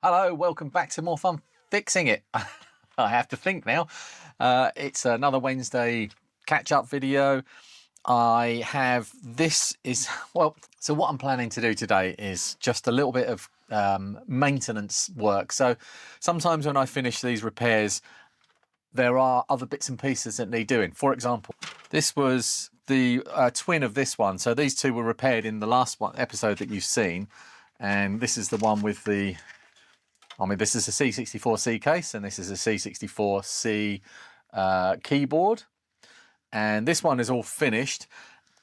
Hello, welcome back to more fun fixing it. I have to think now. It's another Wednesday catch-up video. I have so what I'm planning to do today is just a little bit of maintenance work. So sometimes when I finish these repairs, there are other bits and pieces that need doing. For example, this was the twin of this one. So these two were repaired in the last episode that you've seen. And this is the one with the... this is a C64C case, and this is a C64C keyboard. And this one is all finished.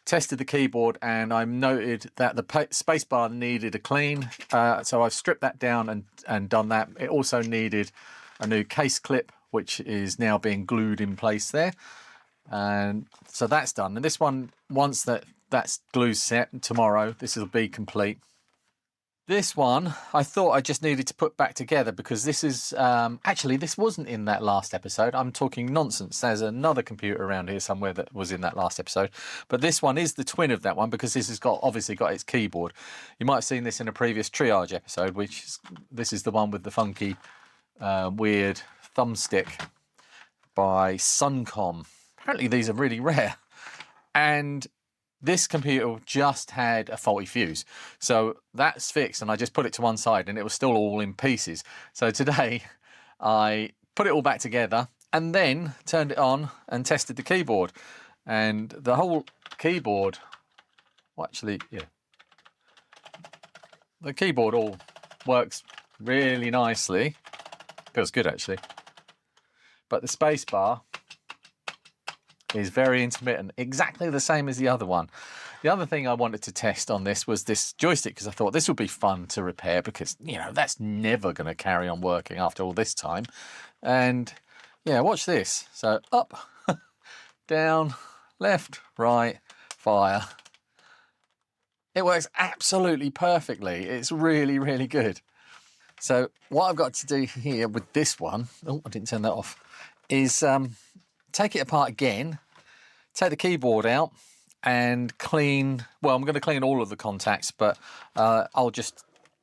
Tested the keyboard, and I noted that the spacebar needed a clean. So I've stripped that down and done that. It also needed a new case clip, which is now being glued in place there. And so that's done. And this one, once that's glue set tomorrow, this will be complete. This one, I thought I just needed to put back together because this is, actually, this wasn't in that last episode. I'm talking nonsense. There's another computer around here somewhere that was in that last episode. But this one is the twin of that one because this has obviously got its keyboard. You might have seen this in a previous triage episode, this is the one with the funky, weird thumbstick by Suncom. Apparently these are really rare. And this computer just had a faulty fuse. So that's fixed, and I just put it to one side, and it was still all in pieces. So today I put it all back together and then turned it on and tested the keyboard. And the whole keyboard, the keyboard all works really nicely. Feels good, actually. But the space bar is very intermittent, exactly the same as the other one. The other thing I wanted to test on this was this joystick, because I thought this would be fun to repair because, that's never going to carry on working after all this time. And yeah, watch this. So up, down, left, right, fire. It works absolutely perfectly. It's really, really good. So what I've got to do here with this one, oh, I didn't turn that off, is take it apart again, take the keyboard out and clean, well, I'm going to clean all of the contacts, but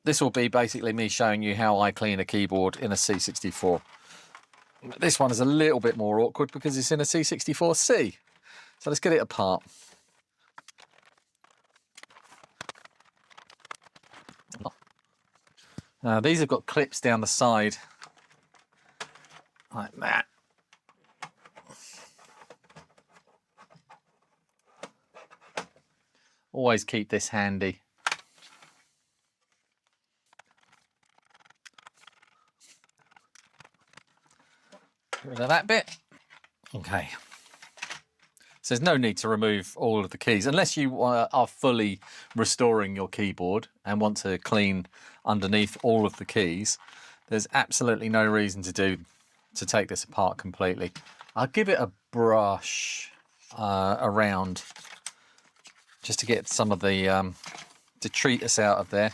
this will be basically me showing you how I clean a keyboard in a C64. This one is a little bit more awkward because it's in a C64C. So let's get it apart. These have got clips down the side like that. Always keep this handy. Get rid of that bit. Okay. So there's no need to remove all of the keys unless you are fully restoring your keyboard and want to clean underneath all of the keys. There's absolutely no reason to take this apart completely. I'll give it a brush around just to get some of the detritus out of there,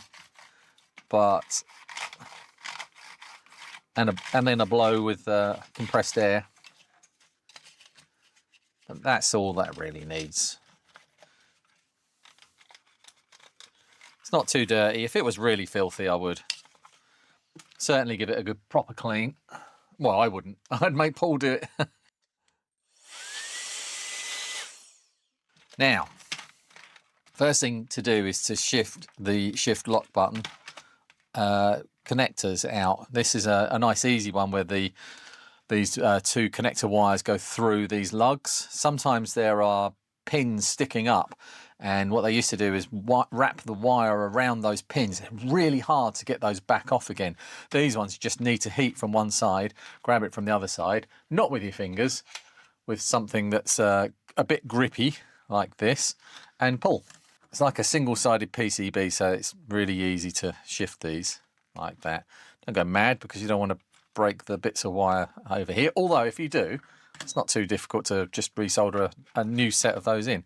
and then a blow with compressed air. But that's all that really needs. It's not too dirty. If it was really filthy, I would certainly give it a good proper clean. Well, I wouldn't. I'd make Paul do it. Now, first thing to do is to shift the shift lock button connectors out. This is a nice easy one where these two connector wires go through these lugs. Sometimes there are pins sticking up, and what they used to do is wrap the wire around those pins. It's really hard to get those back off again. These ones you just need to heat from one side, grab it from the other side, not with your fingers, with something that's a bit grippy like this, and pull. It's like a single-sided PCB, so it's really easy to shift these like that. Don't go mad because you don't want to break the bits of wire over here. Although if you do, it's not too difficult to just resolder a new set of those in.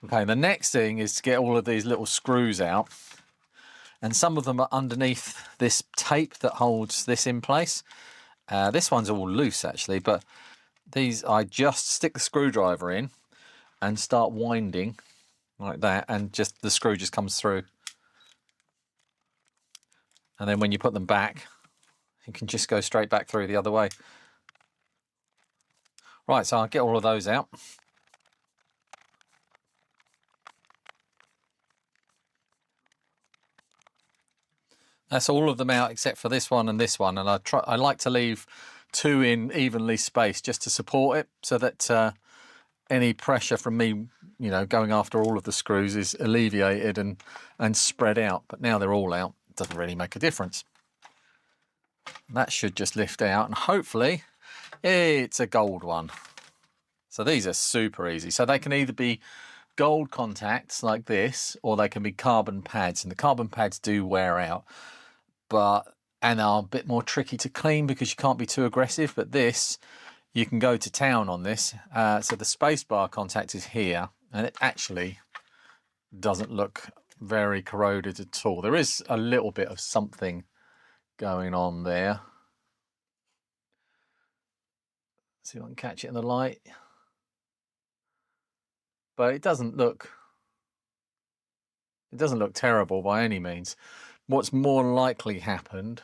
Okay, the next thing is to get all of these little screws out. And some of them are underneath this tape that holds this in place. This one's all loose actually, but these I just stick the screwdriver in and start winding like that, and just the screw just comes through. And then when you put them back, you can just go straight back through the other way. Right, so I'll get all of those out. That's all of them out except for this one and this one. And I like to leave 2 in evenly spaced just to support it, so that any pressure from me, you know, going after all of the screws is alleviated and spread out. But now they're all out, it doesn't really make a difference. That should just lift out, and hopefully it's a gold one. So these are super easy. So they can either be gold contacts like this, or they can be carbon pads, and the carbon pads do wear out, and are a bit more tricky to clean because you can't be too aggressive. But this, you can go to town on this. So the spacebar contact is here, and it actually doesn't look very corroded at all. There is a little bit of something going on there. See if I can catch it in the light. But it doesn't look terrible by any means. What's more likely happened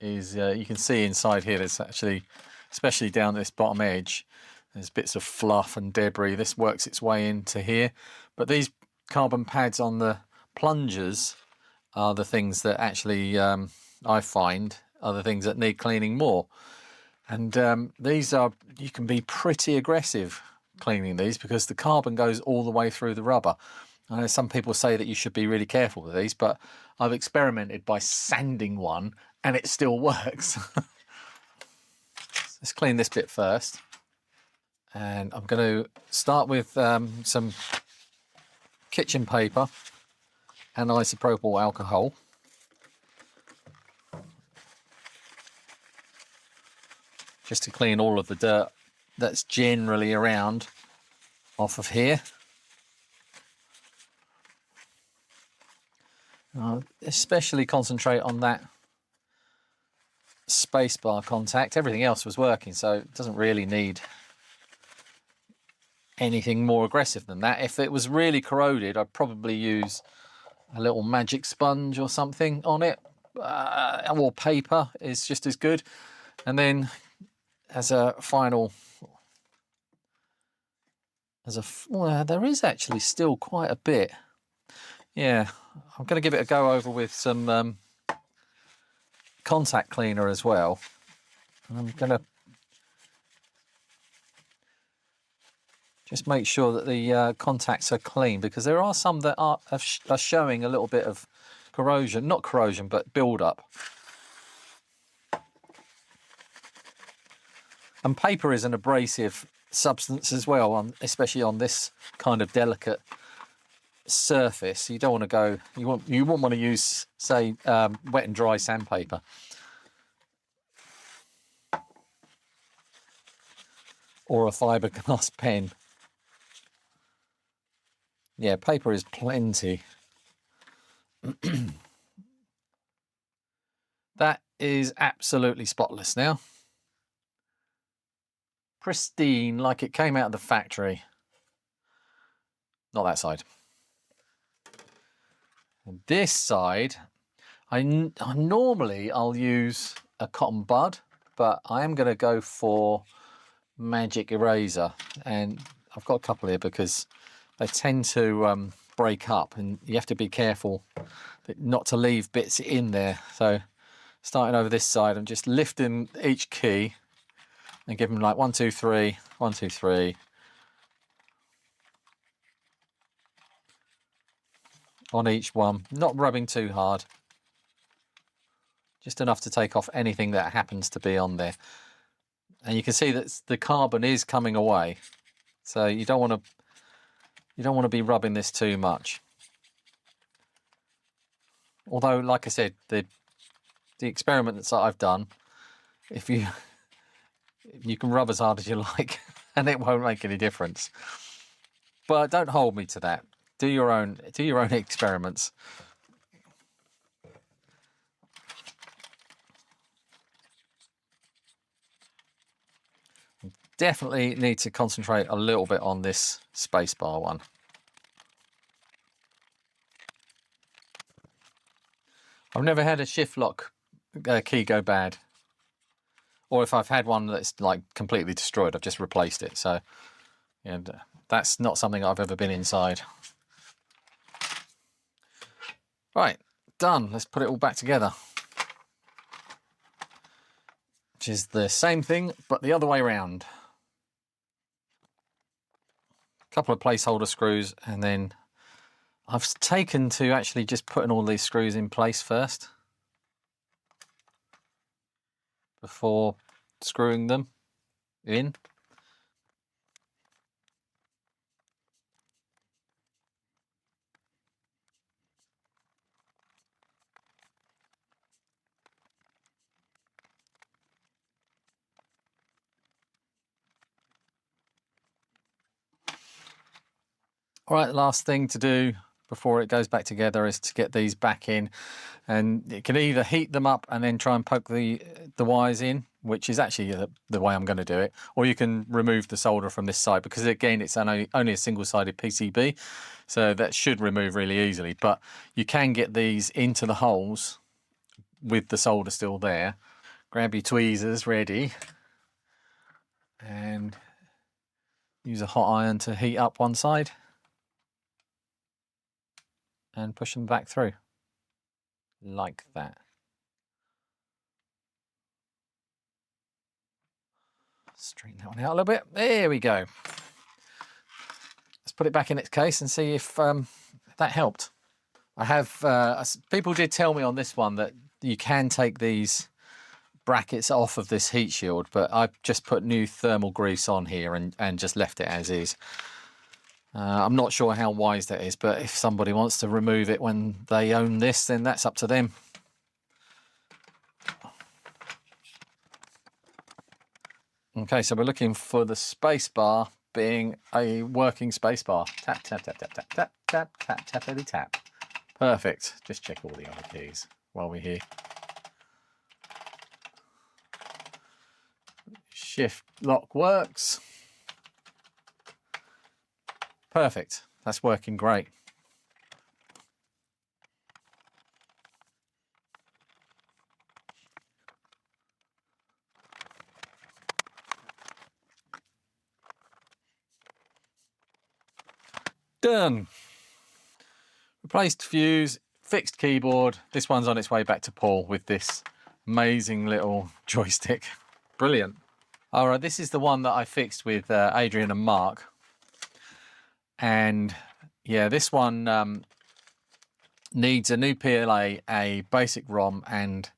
is you can see inside here there's actually, especially down this bottom edge, there's bits of fluff and debris. This works its way into here. But these carbon pads on the plungers are the things that actually I find are the things that need cleaning more. And these are, you can be pretty aggressive cleaning these because the carbon goes all the way through the rubber. I know some people say that you should be really careful with these, but I've experimented by sanding one and it still works. Let's clean this bit first. And I'm going to start with some kitchen paper and isopropyl alcohol. Just to clean all of the dirt that's generally around off of here. Especially concentrate on that spacebar contact. Everything else was working, so it doesn't really need anything more aggressive than that. If it was really corroded, I'd probably use a little magic sponge or something on it, or paper is just as good. And then as a final, well, there is actually still quite a bit. Yeah, I'm going to give it a go over with some contact cleaner as well. And I'm going to just make sure that the contacts are clean, because there are some that are showing a little bit of corrosion, not corrosion, but build-up. And paper is an abrasive substance as well, especially on this kind of delicate surface. You don't want to go, you wouldn't want to use, say, wet and dry sandpaper. Or a fiberglass pen. Yeah, paper is plenty. That is absolutely spotless now. Pristine, like it came out of the factory. Not that side. And this side, normally I'll use a cotton bud, but I am going to go for magic eraser. And I've got a couple here because they tend to break up, and you have to be careful not to leave bits in there. So starting over this side, I'm just lifting each key and give them like 1, 2, 3, 1, 2, 3. On each one, not rubbing too hard. Just enough to take off anything that happens to be on there. And you can see that the carbon is coming away. So you don't want to be rubbing this too much. Although, like I said, the experiments that I've done, if you can rub as hard as you like and it won't make any difference. But don't hold me to that. Do your own experiments. Definitely need to concentrate a little bit on this spacebar one. I've never had a shift lock key go bad. Or if I've had one that's like completely destroyed, I've just replaced it. So, and that's not something I've ever been inside. Right, done. Let's put it all back together. Which is the same thing, but the other way around. A couple of placeholder screws, and then I've taken to actually just putting all these screws in place first before screwing them in. All right, the last thing to do before it goes back together is to get these back in, and you can either heat them up and then try and poke the wires in, which is actually the way I'm going to do it, or you can remove the solder from this side, because again it's only a single-sided PCB, so that should remove really easily. But you can get these into the holes with the solder still there. Grab your tweezers ready and use a hot iron to heat up one side and push them back through like that. Straighten that one out a little bit. There we go. Let's put it back in its case and see if that helped. I have people did tell me on this one that you can take these brackets off of this heat shield, but I've just put new thermal grease on here and just left it as is. I'm not sure how wise that is, but if somebody wants to remove it when they own this, then that's up to them. Okay, so we're looking for the space bar being a working space bar. Tap, tap, tap, tap, tap, tap, tap, tap, tappity tap. Perfect. Just check all the other keys while we're here. Shift lock works. Perfect. That's working great. Done. Replaced fuse, fixed keyboard. This one's on its way back to Paul with this amazing little joystick. Brilliant. All right, this is the one that I fixed with Adrian and Mark. And yeah, this one needs a new PLA, a basic ROM, and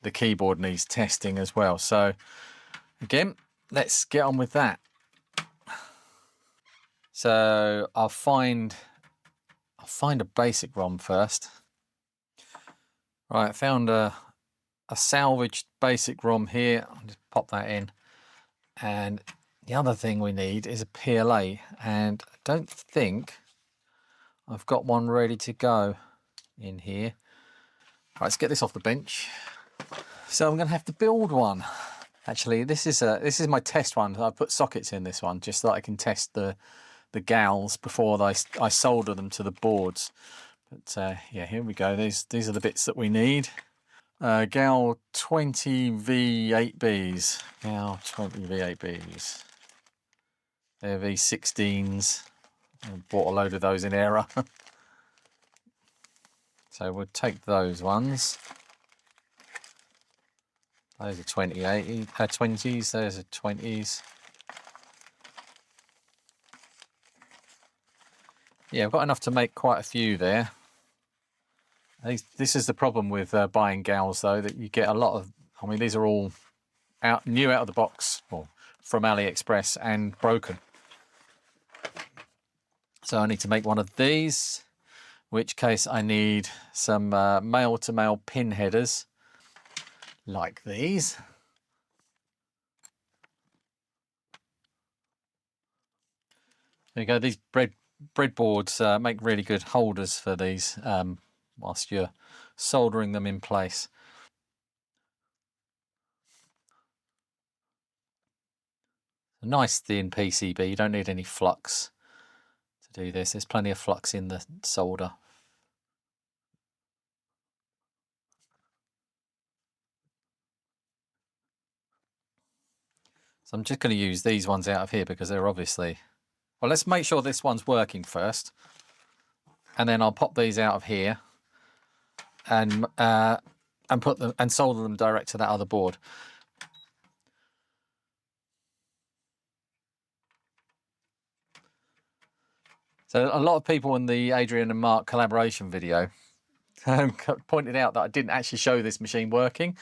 the keyboard needs testing as well. So again, let's get on with that. So I'll find a basic ROM first. Right, I found a salvaged basic ROM here. I'll just pop that in. And the other thing we need is a PLA, and I don't think I've got one ready to go in here. Right, let's get this off the bench. So I'm going to have to build one. Actually, this is my test one. I put sockets in this one just so that I can test the gals before I solder them to the boards. But yeah, here we go. These are the bits that we need. Gal 20 V8Bs. Gal 20 V8Bs. They're V16s. I bought a load of those in error. So we'll take those ones. Those are 20s. Those are 20s. Yeah, I've got enough to make quite a few there. This is the problem with buying gals, though, that you get a lot of. I mean, these are all new out of the box, or from AliExpress, and broken. So I need to make one of these, in which case I need some male-to-male pin headers, like these. There you go. These breadboards make really good holders for these whilst you're soldering them in place. A nice thin PCB. You don't need any flux to do this. There's plenty of flux in the solder. So I'm just going to use these ones out of here because they're obviously... Well, let's make sure this one's working first. And then I'll pop these out of here and put them and solder them direct to that other board. So a lot of people in the Adrian and Mark collaboration video pointed out that I didn't actually show this machine working,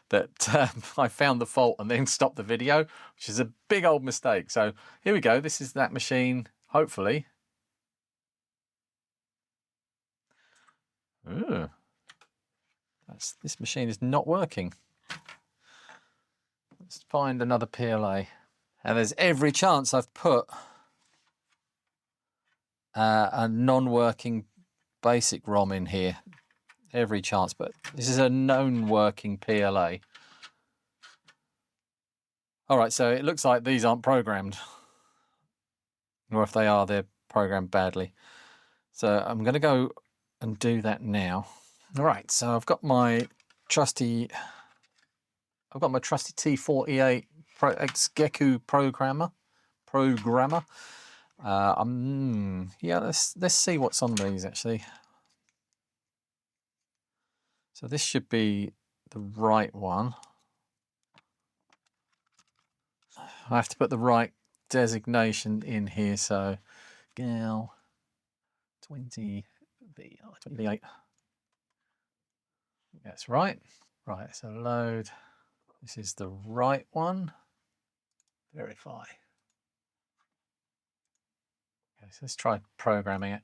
that I found the fault and then stopped the video, which is a big old mistake. So here we go. This is that machine, hopefully. Ooh. This machine is not working. Let's find another PLA. And there's every chance I've put a non-working basic ROM in here. Every chance, but this is a known working PLA. All right, so it looks like these aren't programmed. Or if they are, they're programmed badly. So I'm going to go and do that now. All right, so I've got my trusty T4E8 Geku programmer. Yeah, let's see what's on these actually. So this should be the right one. I have to put the right designation in here. So GAL 20V8. That's right. Right, so load. This is the right one. Verify. Okay, so let's try programming it.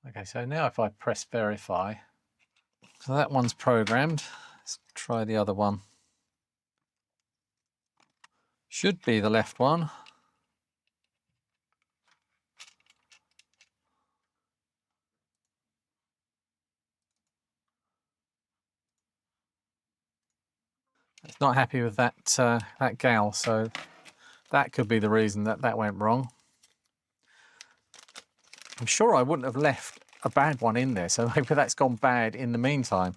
Okay, so now if I press verify, so that one's programmed. Let's try the other one. Should be the left one. It's not happy with that that GAL, so that could be the reason that that went wrong. I'm sure I wouldn't have left a bad one in there, so maybe that's gone bad in the meantime,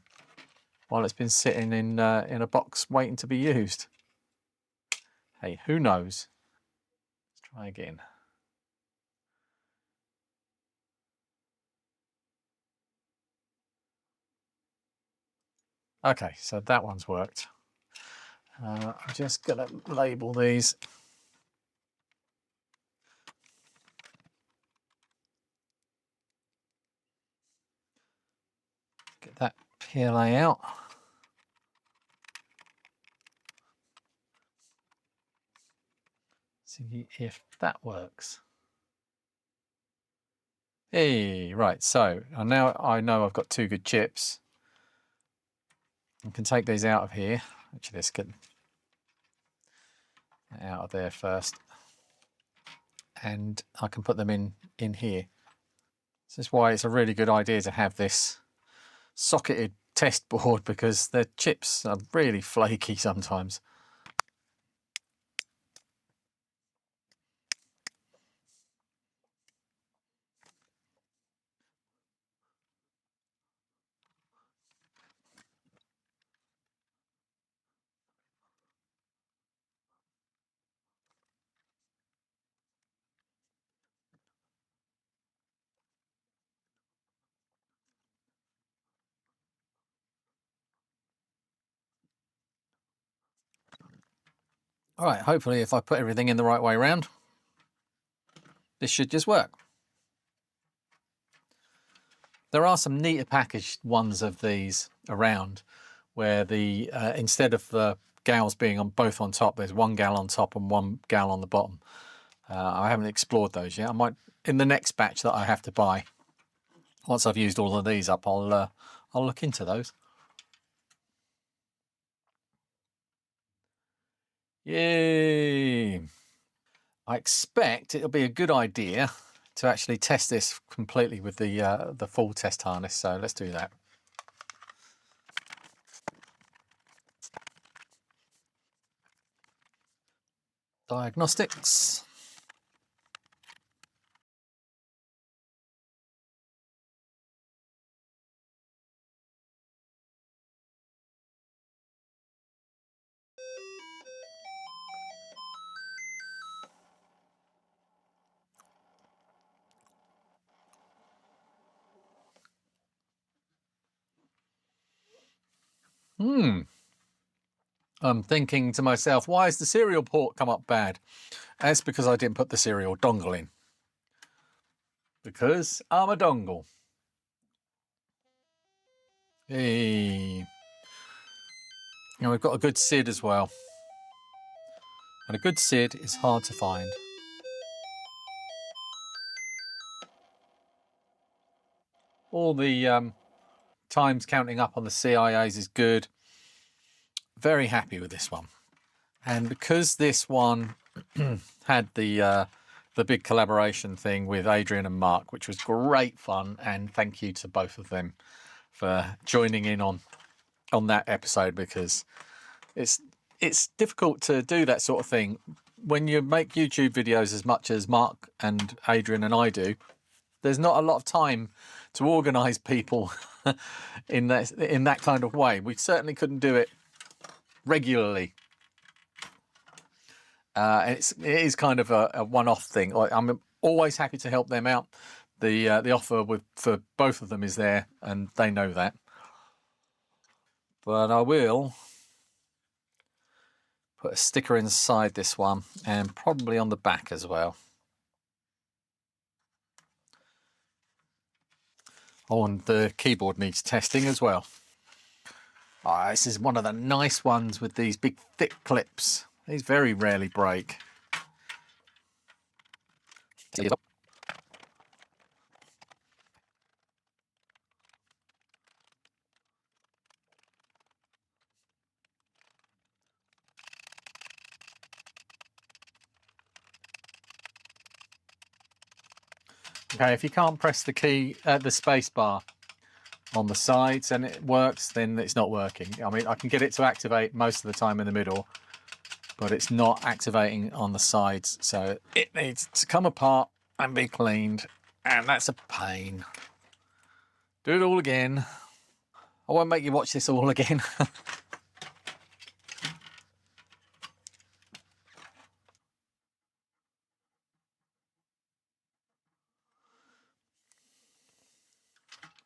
while it's been sitting in a box waiting to be used. Hey, who knows? Let's try again. Okay, so that one's worked. I'm just gonna label these. Get that PLA out. See if that works. Hey, right, so now I know I've got two good chips. I can take these out of here. Actually, let's get out of there first. And I can put them in here. This is why it's a really good idea to have this socketed test board, because the chips are really flaky sometimes. All right, hopefully if I put everything in the right way around, this should just work. There are some neater packaged ones of these around where the instead of the gals being on both on top, there's one gal on top and one gal on the bottom. I haven't explored those yet. I might, in the next batch that I have to buy, once I've used all of these up, I'll look into those. Yay! I expect it'll be a good idea to actually test this completely with the full test harness. So let's do that. Diagnostics. I'm thinking to myself, why has the serial port come up bad? That's because I didn't put the serial dongle in. Because I'm a dongle. Hey. And we've got a good SID as well. And a good SID is hard to find. All the times counting up on the CIAs is good. Very happy with this one. And because this one had the big collaboration thing with Adrian and Mark, which was great fun, and thank you to both of them for joining in on that episode, because it's difficult to do that sort of thing when you make YouTube videos as much as Mark and Adrian and I do. There's not a lot of time to organise people in that kind of way. We certainly couldn't do it regularly. It is kind of a one-off thing. I'm always happy to help them out. The offer for both of them is there, and they know that. But I will put a sticker inside this one, and probably on the back as well. Oh, and the keyboard needs testing as well. Oh, this is one of the nice ones with these big thick clips. These very rarely break. Okay, if you can't press the key at the space bar on the sides and it works, then it's not working. I mean, I can get it to activate most of the time in the middle, but it's not activating on the sides, so it needs to come apart and be cleaned, and that's a pain. Do it all again. I won't make you watch this all again.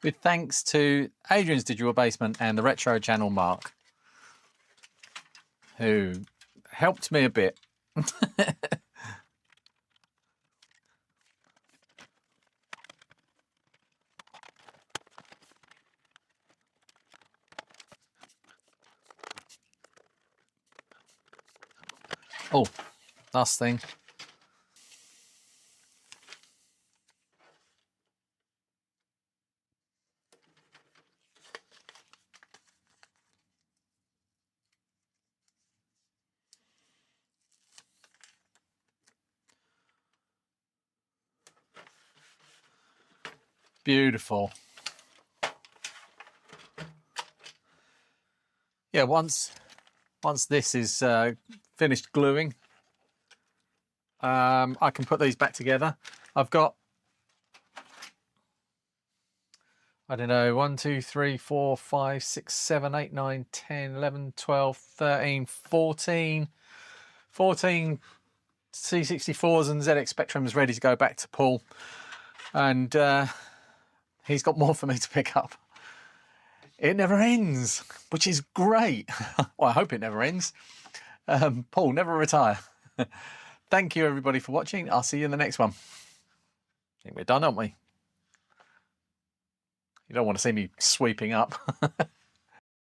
With thanks to Adrian's Digital Basement and the Retro Channel Mark, who helped me a bit. Oh, last thing. Beautiful. Yeah, once this is finished gluing, I can put these back together. I've got, I don't know, 1, 2, 3, 4, 5, 6, 7, 8, 9, 10, 11, 12, 13, 14 C64s and ZX Spectrums ready to go back to Paul. And he's got more for me to pick up. It never ends, which is great. Well, I hope it never ends. Paul, never retire. Thank you, everybody, for watching. I'll see you in the next one. I think we're done, aren't we? You don't want to see me sweeping up.